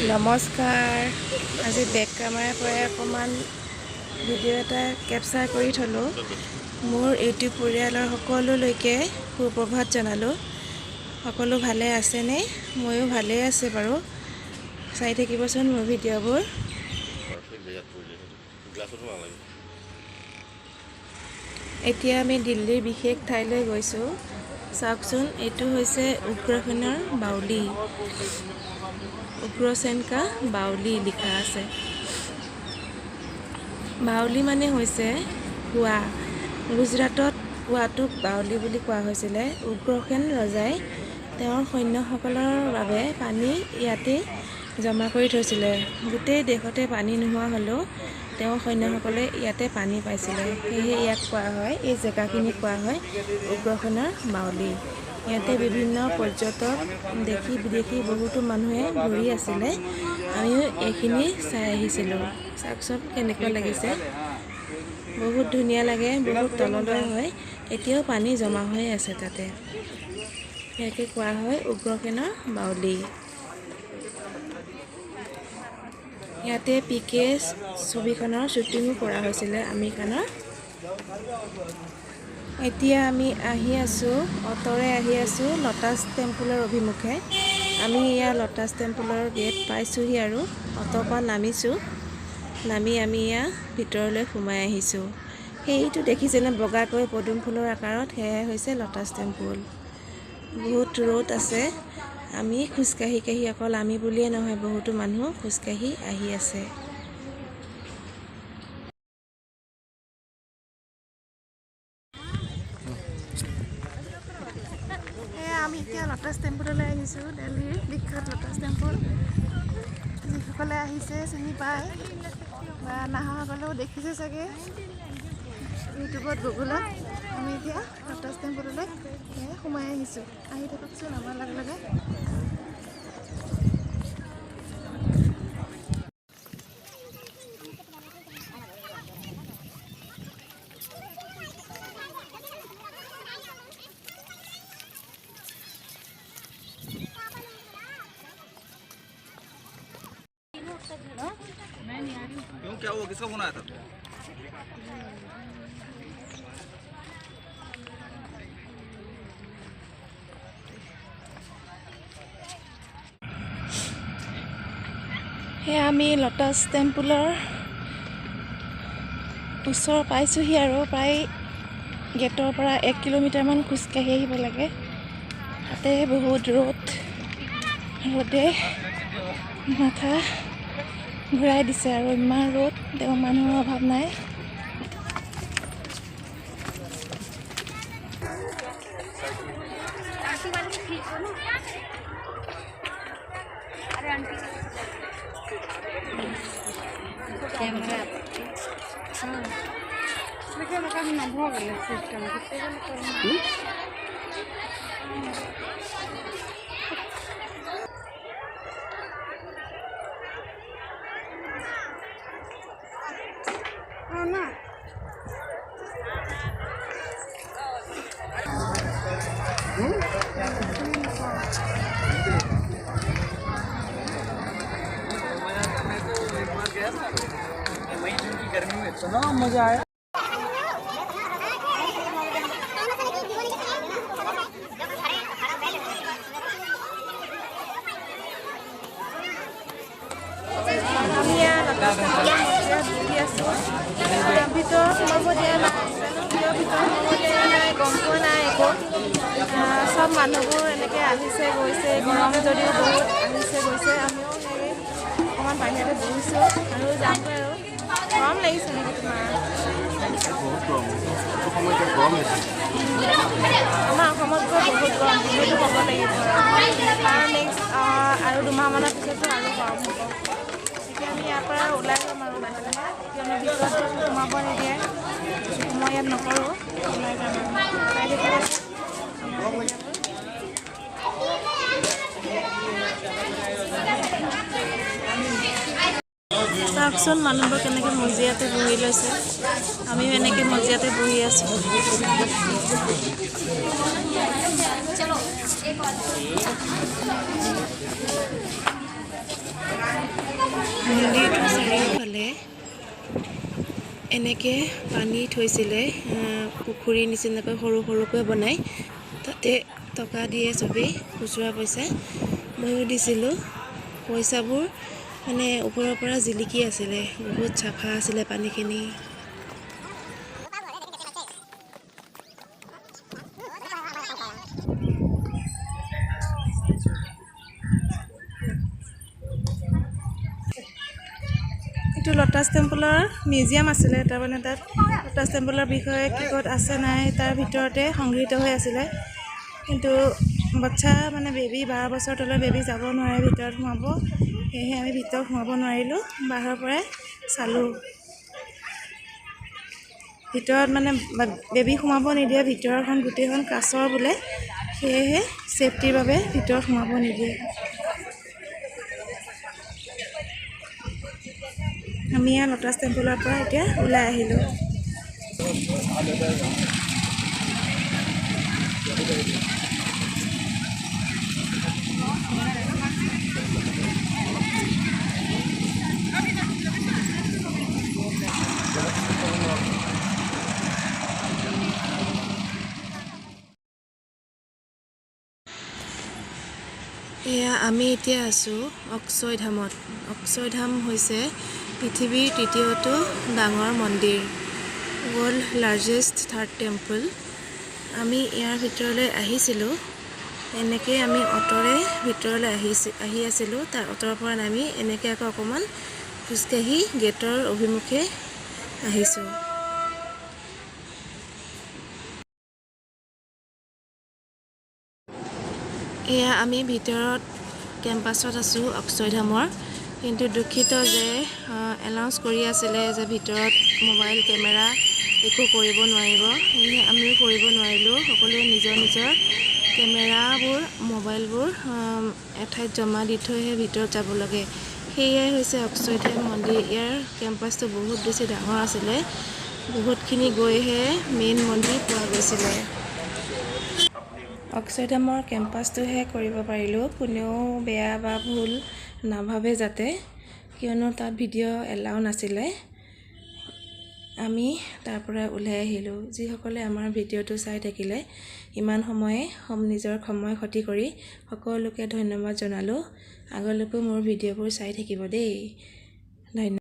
নমস্কাৰ। আজি বেক কেমেৰাৰ পৰা অকণমান ভিডিঅ' এটা কেপচাৰ কৰি থ'লোঁ। মোৰ ইউটিউব পৰিয়ালৰ সকলোলৈকে সুপ্ৰভাত জনালোঁ। সকলো ভালে আছেনে? ময়ো ভালেই আছে বাৰু। চাই থাকিবচোন মোৰ ভিডিঅ'বোৰ। এতিয়া আমি দিল্লীৰ বিশেষ ঠাইলৈ গৈছোঁ। চাওকচোন, এইটো হৈছে উগ্ৰসেনৰ বাউলী। উগ্ৰসেনকা বাউলী লিখা আছে। বাউলী মানে হৈছে কোৱা। গুজৰাটত কোৱাটোক বাউলী বুলি কোৱা হৈছিলে। উগ্ৰসেন ৰজাই তেওঁৰ সৈন্যসকলৰ বাবে পানী ইয়াতে জমা কৰি থৈছিলে। গোটেই দেশতে পানী নোহোৱা হ'লেও তেওঁৰ সৈন্যসকলে ইয়াতে পানী পাইছিলে। সেয়েহে ইয়াক কোৱা হয়, এই জেগাখিনি কোৱা হয় উগ্ৰসেনৰ বাউলী। ইয়াতে বিভিন্ন পৰ্যটক দেশী বিদেশী বহুতো মানুহে ঘূৰি আছিলে। আমিও এইখিনি চাই আহিছিলোঁ। চাওকচোন কেনেকুৱা লাগিছে, বহুত ধুনীয়া লাগে, বহুত তললৈ হয়। এতিয়াও পানী জমা হৈ আছে তাতে। ইয়াকে কোৱা হয় উগ্ৰসেনৰ বাউলী। ইয়াতে PK ছবিখনৰ শ্বুটিঙো কৰা হৈছিলে, আমিৰ খানৰ। এতিয়া আমি আহি আছোঁ, অ'টোৰে আহি আছোঁ ল'টাছ টেম্পলৰ অভিমুখে। আমি ইয়াৰ ল'টাছ টেম্পলৰ গেট পাইছোঁহি আৰু অ'টোৰ পৰা নামিছোঁ। নামি আমি ইয়াৰ ভিতৰলৈ সোমাই আহিছোঁ। সেইটো দেখিছেনে বগাকৈ পদুম ফুলৰ আকাৰত, সেয়াই হৈছে ল'টাছ টেম্পল। বহুত ৰ'দ আছে। আমি খোজকাঢ়ি অকল আমি বুলিয়ে নহয়, বহুতো মানুহ খোজকাঢ়ি আহি আছে। আমি এতিয়া ল'টাছ টেম্পললৈ আহিছোঁ, দিল্লীৰ বিখ্যাত ল'টাছ টেম্পল। যিসকলে আহিছে চিনি পায়, বা নাহাসকলেও দেখিছে চাগে ইউটিউবত, গুগলত। আমি এতিয়া ল'টাছ টেম্পললৈ সোমাই আহিছোঁ। আহি থাককচোন আমাৰ লগে লগে। क्यों, क्या हुआ, किसका फोन आया था? আমি ল'টাছ টেম্পলৰ ওচৰ পাইছোঁহি আৰু প্ৰায় গেটৰ পৰা 1 কিলোমিটাৰমান খোজকাঢ়ি আহিব লাগে। তাতে বহুত ৰ'দে মাথা ঘূৰাই দিছে আৰু ইমান ৰ'দ, তেওঁ মানুহৰ অভাৱ নাই। गर्मी में इतना मजा आया। ভিতৰত সোমাব দিয়া নাই, গম পোৱা নাই একো। চব মানুহবোৰ এনেকৈ আহিছে গৈছে, গৰম যদিও বহুত আহিছে গৈছে। আমিও সেই অকণমান বাহিৰতে বহিছোঁ আৰু যামগৈ আৰু। গৰম লাগিছে নেকি তোমাৰ? আমাৰ অসমতকৈ বহুত গৰম, দিল্লীতো হ'ব লাগিব কাৰণ নেক্সট আৰু 2 মাহমানৰ পিছতো আৰু গৰম হ'ব। এতিয়া আমি ইয়াৰ পৰা ওলাই যাম আৰু লাহে লাহে, কিয়নো ভিতৰত সোমাব নিদিয়ে। মই ইয়াত নকৰোঁ, ওলাই যাম আৰু। চাওকচোন মানুহবোৰ কেনেকৈ মজিয়াতে বহি লৈছে। আমিও এনেকৈ মজিয়াতে বহি আছোঁ। মন্দিৰটোৰ চাৰিওফালে এনেকৈ পানী থৈছিলে, পুখুৰী নিচিনাকৈ সৰু সৰুকৈ বনাই, তাতে টকা দিয়ে চবেই, খুচুৰা পইচা। ময়ো দিছিলোঁ। পইচাবোৰ মানে ওপৰৰ পৰা জিলিকি আছিলে, বহুত চাফা আছিলে পানীখিনি। এইটো ল'টাছ টেম্পলৰ মিউজিয়াম আছিলে, তাৰমানে তাত ল'টাছ টেম্পলৰ বিষয়ে কি ক'ত আছে নাই তাৰ ভিতৰতে সংগৃহীত হৈ আছিলে। কিন্তু বাচ্ছা মানে বেবী 12 বছৰ তলৰ বেবী যাব নোৱাৰে ভিতৰত সোমাব, সেয়েহে আমি ভিতৰত সোমাব নোৱাৰিলোঁ, বাহিৰৰ পৰাই চালোঁ। ভিতৰত মানে বেবী সোমাব নিদিয়ে, ভিতৰখন গোটেইখন কাঁচৰ বোলে, সেয়েহে ছেফটিৰ বাবে ভিতৰত সোমাব নিদিয়ে। আমি ইয়াৰ ল'টাছ টেম্পলৰ পৰা এতিয়া ওলাই আহিলোঁ। এয়া আমি এতিয়া আছোঁ অক্ষয়ধামত। অক্ষয়ধাম হৈছে পৃথিৱীৰ তৃতীয়টো ডাঙৰ মন্দিৰ, ৱৰ্ল্ড লাৰ্জেষ্ট থাৰ্ড টেম্পল। আমি ইয়াৰ ভিতৰলৈ আহিছিলোঁ, এনেকৈ আমি অ'টোৰে ভিতৰলৈ আহি আছিলোঁ। তাৰ অ'টোৰ পৰা নামি এনেকৈ আকৌ অকণমান খোজকাঢ়ি গেটৰ অভিমুখে আহিছোঁ। এয়া আমি ভিতৰত কেম্পাছত আছোঁ অক্ষয়ধামৰ, কিন্তু দুখিত যে এনাউন্স কৰি আছিলে যে ভিতৰত মোবাইল কেমেৰা একো কৰিব নোৱাৰিব, সেয়েহে আমিও কৰিব নোৱাৰিলোঁ। সকলোৱে নিজৰ নিজৰ কেমেৰাবোৰ, মোবাইলবোৰ এঠাইত জমা দি থৈহে ভিতৰত যাব লাগে। সেয়াই হৈছে অক্ষয়ধাম মন্দিৰ। ইয়াৰ কেম্পাছটো বহুত বেছি ডাঙৰ আছিলে, বহুতখিনি গৈহে মেইন মন্দিৰ পোৱা গৈছিলে। অক্ষয়ধামৰ কেম্পাছটোহে কৰিব পাৰিলোঁ, কোনেও বেয়া বা ভুল নাভাবে যাতে, কিয়নো তাত ভিডিঅ' এলাউ নাছিলে। আমি তাৰ পৰা ওলাই আহিলোঁ। যিসকলে আমাৰ ভিডিঅ'টো চাই থাকিলে ইমান সময়ে নিজৰ সময় ক্ষতি কৰি, সকলোকে ধন্যবাদ জনালোঁ। আগলৈকো মোৰ ভিডিঅ'বোৰ চাই থাকিব দেই। ধন্যবাদ।